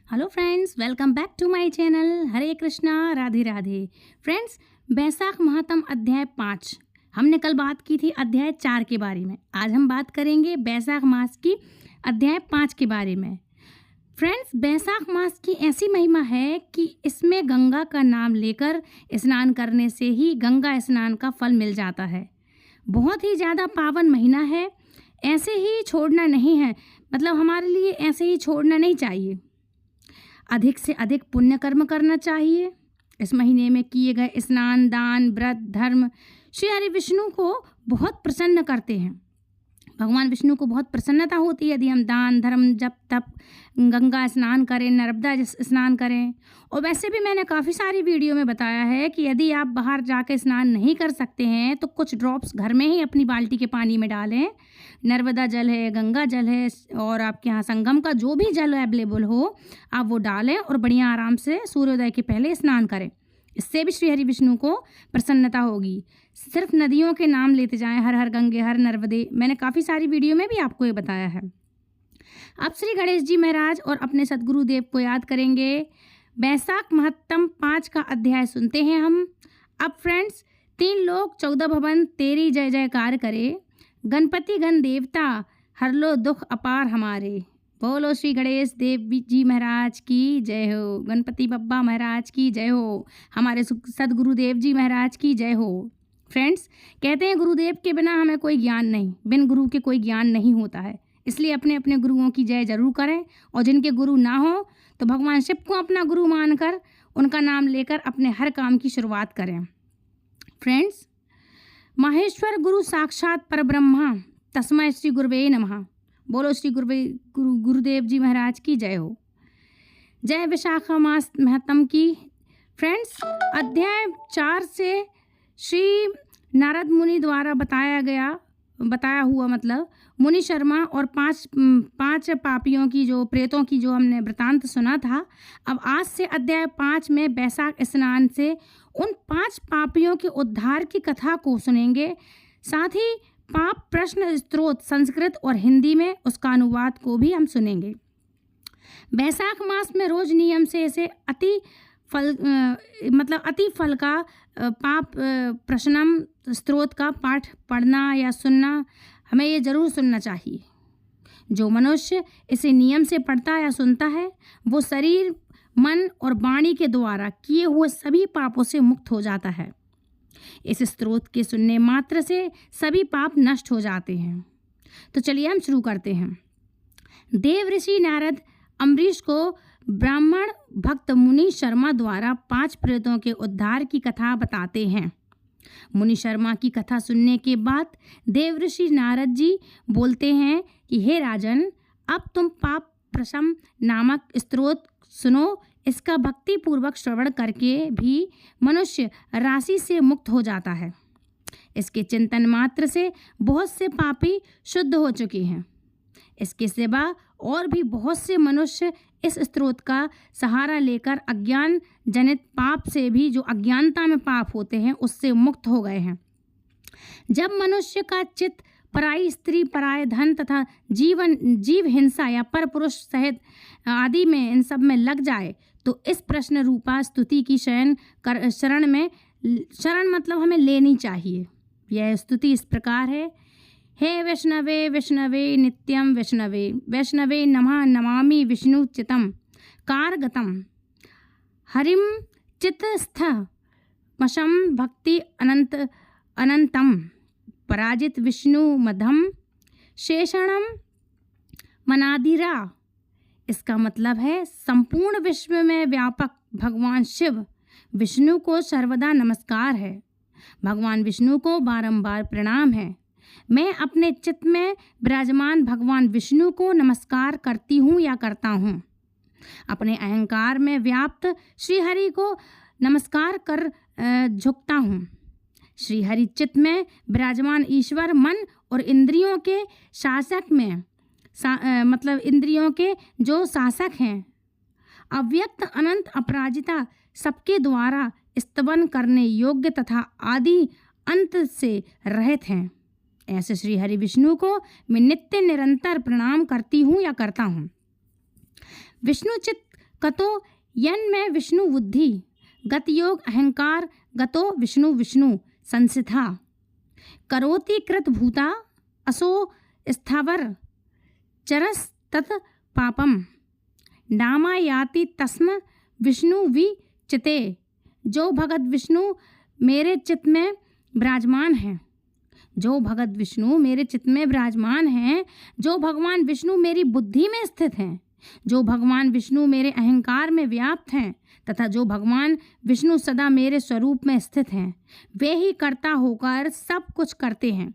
Hello friends, welcome back to my channel. Hare Krishna, Radhe Radhe. Friends, Baisakh Mahatmya अध्याय 5 हमने कल बात की थी अध्याय 4 के बारे में। आज हम बात करेंगे बैसाख मास की अध्याय 5 के बारे में। फ्रेंड्स, बैसाख मास की ऐसी महिमा है कि इसमें गंगा का नाम लेकर स्नान करने से ही गंगा स्नान का फल मिल जाता है। बहुत ही ज़्यादा पावन महीना है, ऐसे ही छोड़ना नहीं है, मतलब हमारे लिए ऐसे ही छोड़ना नहीं चाहिए। अधिक से अधिक पुण्य कर्म करना चाहिए। इस महीने में किए गए स्नान, दान, व्रत, धर्म श्री हरि विष्णु को बहुत प्रसन्न करते हैं। भगवान विष्णु को बहुत प्रसन्नता होती है यदि हम दान, धर्म, जप, तप, गंगा स्नान करें, नर्मदा स्नान करें। और वैसे भी मैंने काफ़ी सारी वीडियो में बताया है कि यदि आप बाहर जाकर स्नान नहीं कर सकते हैं तो कुछ ड्रॉप्स घर में ही अपनी बाल्टी के पानी में डालें। नर्मदा जल है, गंगा जल है और आपके यहाँ संगम का जो भी जल अवेलेबल हो आप वो डालें और बढ़िया आराम से सूर्योदय के पहले स्नान करें। इससे भी श्री हरि विष्णु को प्रसन्नता होगी। सिर्फ नदियों के नाम लेते जाएं, हर हर गंगे, हर नर्मदे। मैंने काफ़ी सारी वीडियो में भी आपको ये बताया है। अब श्री गणेश जी महाराज और अपने सदगुरु देव को याद करेंगे। बैसाख महात्म 5 का अध्याय सुनते हैं हम। अब फ्रेंड्स, 3 लोक 14 भवन तेरी जय जयकार करे। गणपति गण देवता हर लो दुख अपार हमारे। बोलो श्री गणेश देव जी महाराज की जय हो। गणपति बप्पा महाराज की जय हो। हमारे सदगुरुदेव जी महाराज की जय हो। फ्रेंड्स, कहते हैं गुरुदेव के बिना हमें कोई ज्ञान नहीं, बिन गुरु के कोई ज्ञान नहीं होता है। इसलिए अपने अपने गुरुओं की जय जरूर करें और जिनके गुरु ना हो तो भगवान शिव को अपना गुरु मानकर उनका नाम लेकर अपने हर काम की शुरुआत करें। फ्रेंड्स, माहेश्वर गुरु साक्षात परब्रह्मा तस्मै श्री गुरुवे नमः। बोलो श्री गुरुदेव जी महाराज की जय हो। जय विशाखा मास महत्म की। फ्रेंड्स, अध्याय 4 से श्री नारद मुनि द्वारा बताया हुआ मतलब मुनि शर्मा और पांच पापियों की, जो प्रेतों की, जो हमने वृतांत सुना था। अब आज से अध्याय 5 में बैसाख स्नान से उन 5 पापियों के उद्धार की कथा को सुनेंगे। साथ ही पाप प्रश्न स्त्रोत संस्कृत और हिंदी में उसका अनुवाद को भी हम सुनेंगे। बैसाख मास में रोज नियम से इसे अति फल का पाप प्रश्नम स्त्रोत का पाठ पढ़ना या सुनना, हमें ये ज़रूर सुनना चाहिए। जो मनुष्य इसे नियम से पढ़ता या सुनता है वो शरीर, मन और वाणी के द्वारा किए हुए सभी पापों से मुक्त हो जाता है। इस स्त्रोत के सुनने मात्र से सभी पाप नष्ट हो जाते हैं। तो चलिए हम शुरू करते हैं। देव ऋषि नारद अम्बरीश को ब्राह्मण भक्त मुनि शर्मा द्वारा 5 प्रेतों के उद्धार की कथा बताते हैं। मुनि शर्मा की कथा सुनने के बाद देव ऋषि नारद जी बोलते हैं कि हे राजन, अब तुम पाप प्रशम नामक स्तोत्र सुनो। इसका भक्ति पूर्वक श्रवण करके भी मनुष्य राशि से मुक्त हो जाता है। इसके चिंतन मात्र से बहुत से पापी शुद्ध हो चुके हैं। इसके सिवा और भी बहुत से मनुष्य इस स्त्रोत का सहारा लेकर अज्ञान जनित पाप से भी, जो अज्ञानता में पाप होते हैं, उससे मुक्त हो गए हैं। जब मनुष्य का चित्त पराई स्त्री, पराय धन तथा जीव हिंसा या पर पुरुष सहित आदि में, इन सब में लग जाए तो इस प्रश्न रूपा स्तुति की शरण मतलब हमें लेनी चाहिए। यह स्तुति इस प्रकार है। हे वैष्णवे वैष्णवे नित्यम वैष्णवे वैष्णवे नमः नमामि विष्णु चितम कारगतम हरिम चित्तस्थ मशम भक्ति अनंतम पराजित विष्णु मधम शेषणम मनादिरा। इसका मतलब है संपूर्ण विश्व में व्यापक भगवान शिव विष्णु को सर्वदा नमस्कार है। भगवान विष्णु को बारंबार प्रणाम है। मैं अपने चित्त में विराजमान भगवान विष्णु को नमस्कार करती हूँ या करता हूँ। अपने अहंकार में व्याप्त श्री हरि को नमस्कार कर झुकता हूँ। श्री हरि चित्त में विराजमान ईश्वर मन और इंद्रियों के शासक में मतलब इंद्रियों के जो शासक हैं, अव्यक्त अनंत अपराजिता, सबके द्वारा स्तवन करने योग्य तथा आदि अंत से रहित हैं। ऐसे श्री हरि विष्णु को मैं नित्य निरंतर प्रणाम करती हूँ या करता हूँ। विष्णु चित्त कतो यन में विष्णु बुद्धि गत योग अहंकार गतो विष्णु विष्णु संसिथा करोति कृत भूता असो स्थावर चरस तत् पापम नामा याति तस्म विष्णु विचिते। जो भगत विष्णु मेरे चित्त में विराजमान हैं, जो भगत विष्णु मेरे चित्त में विराजमान हैं, जो भगवान विष्णु मेरी बुद्धि में स्थित हैं, जो भगवान विष्णु मेरे अहंकार में व्याप्त हैं तथा जो भगवान विष्णु सदा मेरे स्वरूप में स्थित हैं, वे ही कर्ता होकर सब कुछ करते हैं।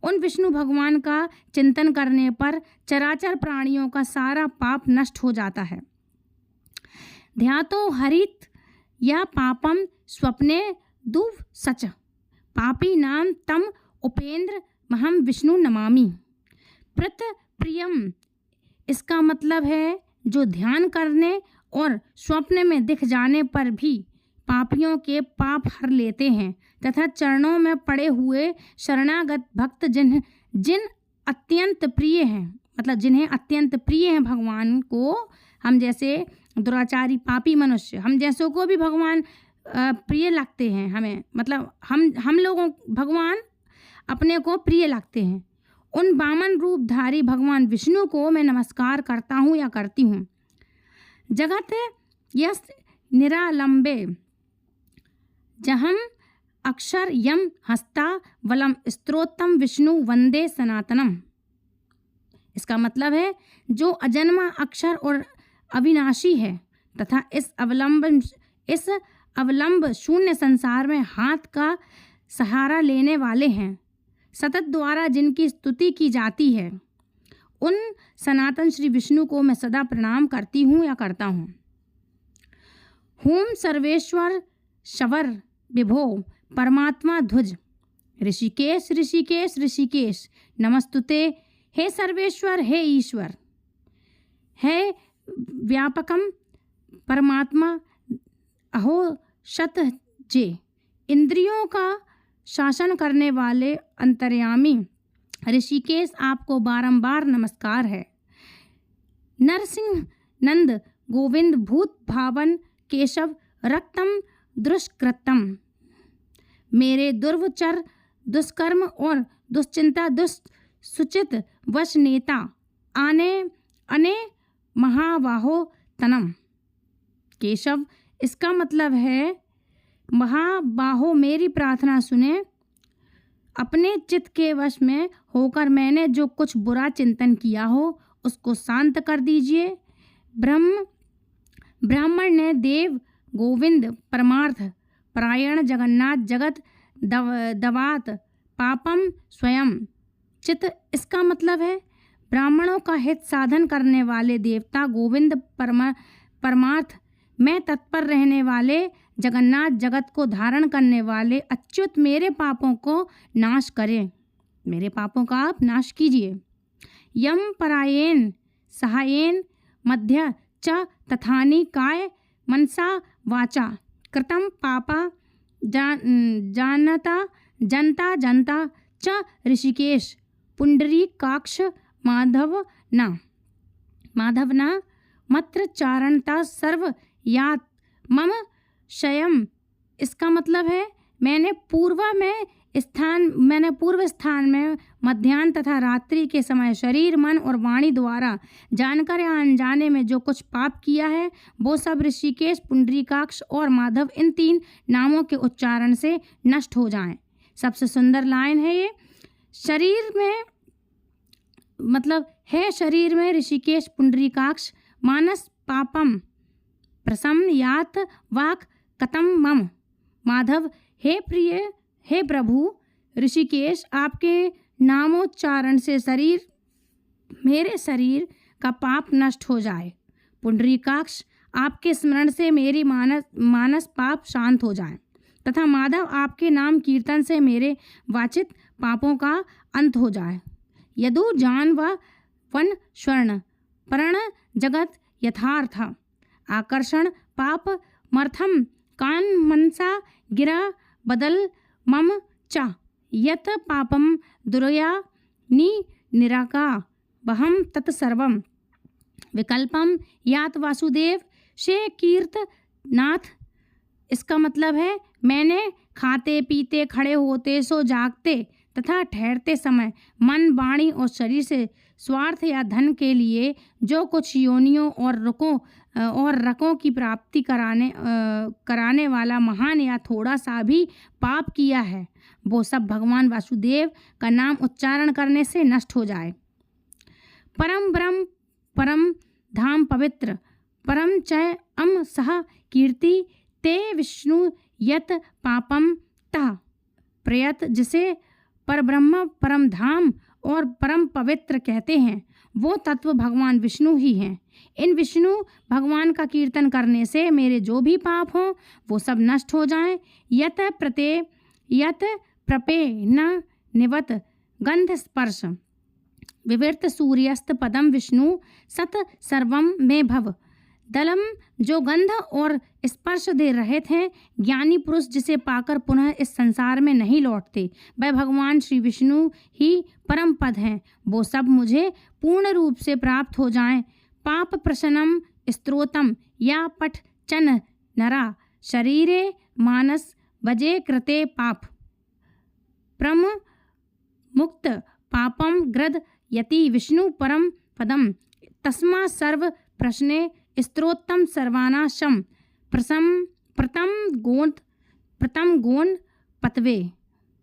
उन विष्णु भगवान का चिंतन करने पर चराचर प्राणियों का सारा पाप नष्ट हो जाता है। ध्यातो हरित या पापम स्वप्ने दुव सच पापी नाम तम उपेंद्र महम विष्णु नमामि। प्रत प्रियम इसका मतलब है जो ध्यान करने और स्वप्न में दिख जाने पर भी पापियों के पाप हर लेते हैं तथा चरणों में पड़े हुए शरणागत भक्त जिन अत्यंत प्रिय हैं, मतलब जिन्हें अत्यंत प्रिय हैं भगवान को, हम जैसे दुराचारी पापी मनुष्य, हम जैसों को भी भगवान प्रिय लगते हैं हमें, मतलब हम लोगों भगवान अपने को प्रिय लगते हैं। उन वामन रूपधारी भगवान विष्णु को मैं नमस्कार करता हूँ या करती हूँ। जगत यस निरालंबे जहम अक्षर यम हस्ता वलम स्त्रोतम विष्णु वंदे सनातनम। इसका मतलब है जो अजन्मा अक्षर और अविनाशी है तथा इस अवलंब शून्य संसार में हाथ का सहारा लेने वाले हैं, सतत द्वारा जिनकी स्तुति की जाती है, उन सनातन श्री विष्णु को मैं सदा प्रणाम करती हूँ या करता हूँ। होम सर्वेश्वर शवर विभो परमात्मा ध्वज ऋषिकेश ऋषिकेश ऋषिकेश नमस्तुते। हे सर्वेश्वर, हे ईश्वर, हे व्यापकम परमात्मा अहो शत जे इंद्रियों का शासन करने वाले अंतर्यामी ऋषिकेश, आपको बारंबार नमस्कार है। नरसिंह नंद गोविंद भूत भावन केशव रक्तम दुष्कृतम, मेरे दुर्वचर दुष्कर्म और दुश्चिंता दुष्ट सुचित वश नेता आने अने महाबाहो तनम। केशव इसका मतलब है महाबाहो, मेरी प्रार्थना सुने। अपने चित्त के वश में होकर मैंने जो कुछ बुरा चिंतन किया हो उसको शांत कर दीजिए। ब्राह्मण ने देव गोविंद परमार्थ परायण जगन्नाथ जगत दवात पापम स्वयं चित्त, इसका मतलब है ब्राह्मणों का हित साधन करने वाले देवता गोविंद परमार्थ में तत्पर रहने वाले जगन्नाथ जगत को धारण करने वाले अच्युत मेरे पापों को नाश करें, मेरे पापों का आप नाश कीजिए। यम परायण सहायेन मध्य च तथानि काय मनसा वाचा कृतम पापा जानता जनता जनता च ऋषिकेश पुंडरीकाक्ष माधवना मत्र चारणता सर्व यात मम शयम। इसका मतलब है मैंने पूर्व स्थान में मध्याह्न तथा रात्रि के समय शरीर मन और वाणी द्वारा जानकर या अनजाने में जो कुछ पाप किया है वो सब ऋषिकेश पुंडरीकाक्ष और माधव इन 3 नामों के उच्चारण से नष्ट हो जाएं। सबसे सुंदर लाइन है ये। शरीर में मतलब है शरीर में ऋषिकेश पुंडरीकाक्ष मानस पापम प्रसन्न यात वाक कतम मम। माधव हे प्रिय हे प्रभु ऋषिकेश, आपके नामोच्चारण से मेरे शरीर का पाप नष्ट हो जाए। पुंडरीकाक्ष, आपके स्मरण से मेरी मानस पाप शांत हो जाए तथा माधव, आपके नाम कीर्तन से मेरे वाचित पापों का अंत हो जाए। यदु जान व वन स्वर्ण प्रण जगत यथार्थ आकर्षण पाप मर्थम कान मनसा गिरा बदल मम च यत पापम दुरया निराका वहम तत्सर्वम विकल्पम यात वासुदेव से कीर्तनाथ, इसका मतलब है मैंने खाते पीते खड़े होते सो जागते तथा ठहरते समय मन वाणी और शरीर से स्वार्थ या धन के लिए जो कुछ योनियों और रकों की प्राप्ति कराने वाला महान या थोड़ा सा भी पाप किया है, वो सब भगवान वासुदेव का नाम उच्चारण करने से नष्ट हो जाए। परम ब्रह्म परम धाम पवित्र परम चय अम सह कीर्ति ते विष्णु यत पापम तः प्रयत, जिसे परब्रह्म परम धाम और परम पवित्र कहते हैं, वो तत्व भगवान विष्णु ही हैं। इन विष्णु भगवान का कीर्तन करने से मेरे जो भी पाप हों वो सब नष्ट हो जाएं। यत प्रपे न निवत गंध स्पर्श विवर्त सूर्यस्त पदम विष्णु सत सर्वम में भव। दलम, जो गंध और स्पर्श दे रहे थे, ज्ञानी पुरुष जिसे पाकर पुनः इस संसार में नहीं लौटते, वह भगवान श्री विष्णु ही परम पद हैं। वो सब मुझे पूर्ण रूप से प्राप्त हो जाएं। पाप प्रशनम स्त्रोतम या पठ चन नरा शरीरे मानस वजे कृते पाप प्रम मुक्त पापम ग्रद यति विष्णु परम पदम तस्मा सर्व प्रश्ने स्त्रोत्तम सर्वानाशम प्रथम गोन पतवे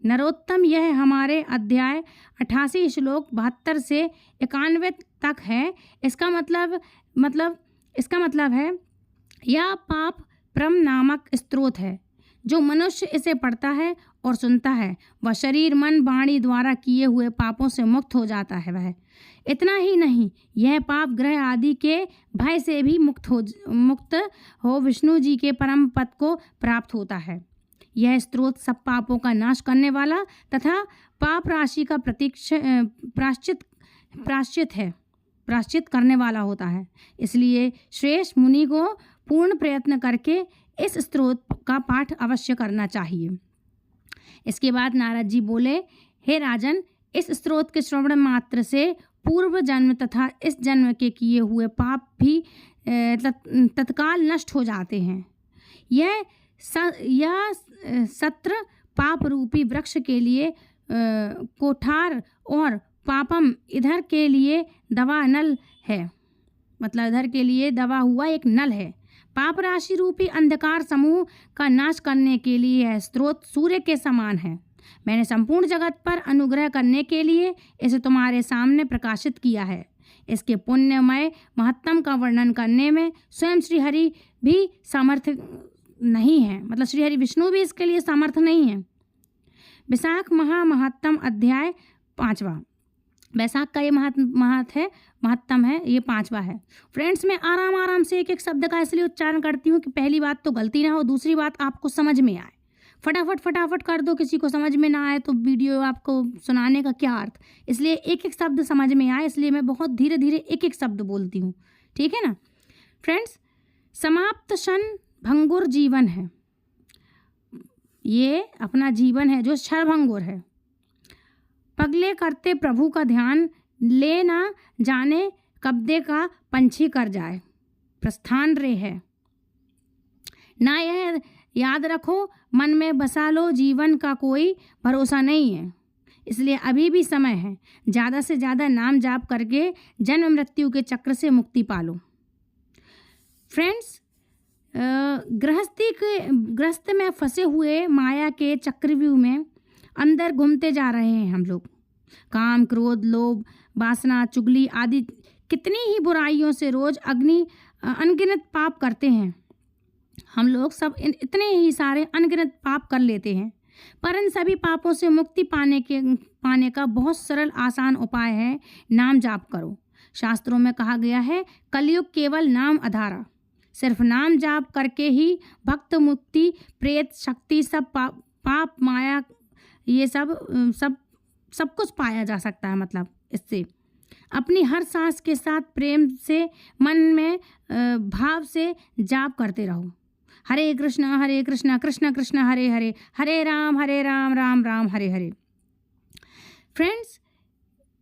नरोत्तम। यह हमारे अध्याय 88 श्लोक 72 से 91 तक है। इसका मतलब है यह पाप परम नामक स्त्रोत है। जो मनुष्य इसे पढ़ता है और सुनता है वह शरीर मन वाणी द्वारा किए हुए पापों से मुक्त हो जाता है। वह इतना ही नहीं, यह पाप ग्रह आदि के भय से भी मुक्त हो विष्णु जी के परम पद को प्राप्त होता है। यह स्त्रोत सब पापों का नाश करने वाला तथा पाप राशि का प्राश्चित करने वाला होता है। इसलिए श्रेष्ठ मुनि को पूर्ण प्रयत्न करके इस स्त्रोत का पाठ अवश्य करना चाहिए। इसके बाद नारद जी बोले, हे राजन, इस स्त्रोत के श्रवण मात्र से पूर्व जन्म तथा इस जन्म के किए हुए पाप भी तत्काल नष्ट हो जाते हैं। यह सत्र पाप रूपी वृक्ष के लिए कोठार और पापम इधर के लिए दवा नल है, मतलब इधर के लिए दवा हुआ एक नल है। पाप राशि रूपी अंधकार समूह का नाश करने के लिए यह स्त्रोत सूर्य के समान है। मैंने संपूर्ण जगत पर अनुग्रह करने के लिए इसे तुम्हारे सामने प्रकाशित किया है। इसके पुण्यमय महत्तम का वर्णन करने में स्वयं श्रीहरि भी समर्थ नहीं है, मतलब श्रीहरि विष्णु भी इसके लिए समर्थ नहीं है। विशाख महामहत्तम अध्याय 5वां। वैशाख का ये महत्तम है, ये 5वां है। फ्रेंड्स, मैं आराम से एक शब्द का इसलिए उच्चारण करती हूँ कि पहली बात तो गलती ना हो, दूसरी बात आपको समझ में आए। फटाफट कर दो, किसी को समझ में ना आए तो वीडियो आपको सुनाने का क्या अर्थ। इसलिए एक शब्द समझ में आए, इसलिए मैं बहुत धीरे धीरे एक शब्द बोलती हूँ, ठीक है ना। फ्रेंड्स, समाप्त क्षण भंगुर जीवन है, ये अपना जीवन है जो क्षणभंगुर है। पगले करते प्रभु का ध्यान, ले ना जाने कब्दे का पंछी कर जाए, प्रस्थान रे है ना। यह याद रखो, मन में बसा लो, जीवन का कोई भरोसा नहीं है। इसलिए अभी भी समय है, ज़्यादा से ज़्यादा नाम जाप करके जन्म मृत्यु के चक्र से मुक्ति पालो। फ्रेंड्स, गृहस्थ में फंसे हुए माया के चक्रव्यूह में अंदर घूमते जा रहे हैं हम लोग। काम, क्रोध, लोभ, वासना, चुगली आदि कितनी ही बुराइयों से रोज अनगिनत पाप करते हैं। हम लोग सब इतने ही सारे अनगिनत पाप कर लेते हैं, पर इन सभी पापों से मुक्ति पाने का बहुत सरल आसान उपाय है, नाम जाप करो। शास्त्रों में कहा गया है, कलयुग केवल नाम आधारा। सिर्फ नाम जाप करके ही भक्त मुक्ति, प्रेत शक्ति, सब पाप माया, ये सब कुछ पाया जा सकता है। मतलब इससे अपनी हर सांस के साथ प्रेम से मन में भाव से जाप करते रहो। हरे कृष्णा कृष्ण कृष्ण हरे हरे, हरे राम राम राम हरे हरे। फ्रेंड्स,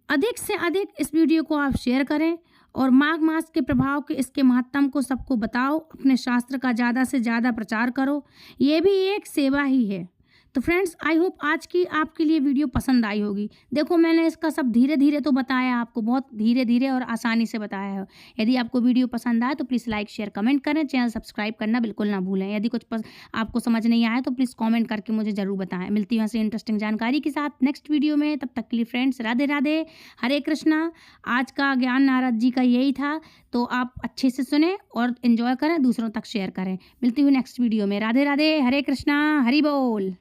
अधिक से अधिक इस वीडियो को आप शेयर करें और माघ मास के प्रभाव के इसके महत्तम को सबको बताओ, अपने शास्त्र का ज़्यादा से ज़्यादा प्रचार करो, ये भी एक सेवा ही है। तो फ्रेंड्स, आई होप आज की आपके लिए वीडियो पसंद आई होगी। देखो, मैंने इसका सब धीरे धीरे तो बताया, आपको बहुत धीरे धीरे और आसानी से बताया है। यदि आपको वीडियो पसंद आए तो प्लीज़ लाइक शेयर कमेंट करें, चैनल सब्सक्राइब करना बिल्कुल ना भूलें। यदि कुछ आपको समझ नहीं आया तो प्लीज़ कमेंट करके मुझे ज़रूर बताएं। मिलती हूँ ऐसे इंटरेस्टिंग जानकारी के साथ नेक्स्ट वीडियो में। तब तक के लिए फ्रेंड्स, राधे राधे, हरे कृष्णा। आज का ज्ञान नारद जी का यही था, तो आप अच्छे से सुने और एंजॉय करें, दूसरों तक शेयर करें। मिलती हूँ नेक्स्ट वीडियो में। राधे राधे, हरे कृष्णा, हरि बोल।